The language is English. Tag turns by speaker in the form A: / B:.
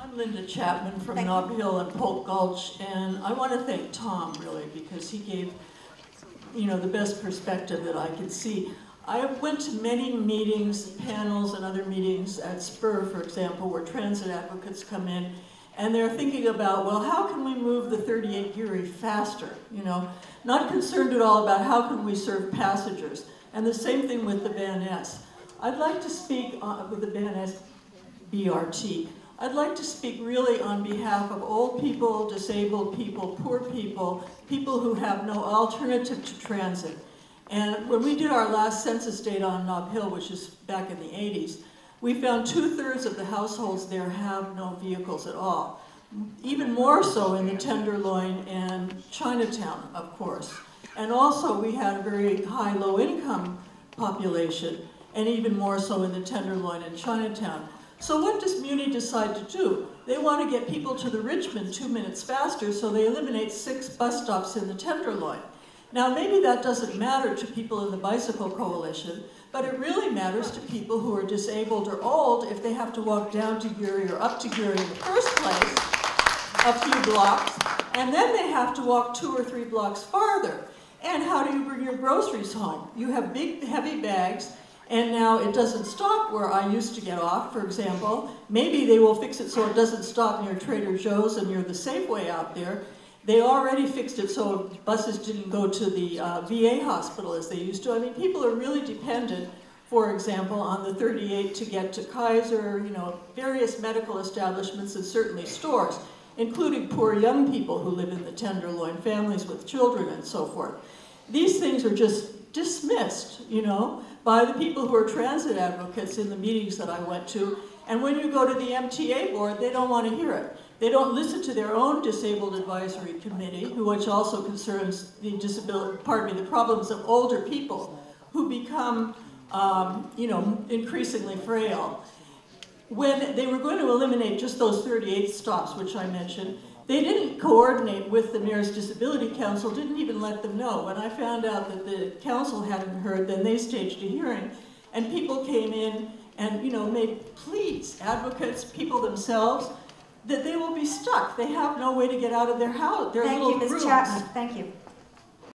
A: I'm Linda Chapman from Nob Hill and Polk Gulch, and I want to thank Tom, really, because he gave, the best perspective that I could see. I went to many meetings, panels, and other meetings at Spur, for example, where transit advocates come in, and they're thinking about, well, how can we move the 38 Erie faster, Not concerned at all about how can we serve passengers. And the same thing with the Van Ness. I'd like to speak with the Van Ness BRT. I'd like to speak really on behalf of old people, disabled people, poor people, people who have no alternative to transit. And when we did our last census data on Nob Hill, which is back in the 80s, we found 2/3 of the households there have no vehicles at all. Even more so in the Tenderloin and Chinatown, of course. And also we had a very high low-income population, and even more so in the Tenderloin and Chinatown. So what does Muni decide to do? They want to get people to the Richmond 2 minutes faster, so they eliminate 6 bus stops in the Tenderloin. Now maybe that doesn't matter to people in the Bicycle Coalition, but it really matters to people who are disabled or old if they have to walk down to Erie or up to Erie in the first place, a few blocks, and then they have to walk 2 or 3 blocks farther. And how do you bring your groceries home? You have big, heavy bags, and now it doesn't stop where I used to get off, for example. Maybe they will fix it so it doesn't stop near Trader Joe's and near the Safeway out there. They already fixed it so buses didn't go to the VA hospital as they used to. I mean, people are really dependent, for example, on the 38 to get to Kaiser, various medical establishments and certainly stores, including poor young people who live in the Tenderloin, families with children and so forth. These things are just dismissed, by the people who are transit advocates in the meetings that I went to. And when you go to the MTA board, they don't want to hear it. They don't listen to their own Disabled Advisory Committee, which also concerns the problems of older people who become, increasingly frail. When they were going to eliminate just those 38 stops, which I mentioned, they didn't coordinate with the Mayor's Disability Council, didn't even let them know. When I found out that the council hadn't heard, then they staged a hearing, and people came in and made pleas, advocates, people themselves, that they will be stuck. They have no way to get out of their house, their little rooms.
B: Thank you, Ms. Chapman. Thank you.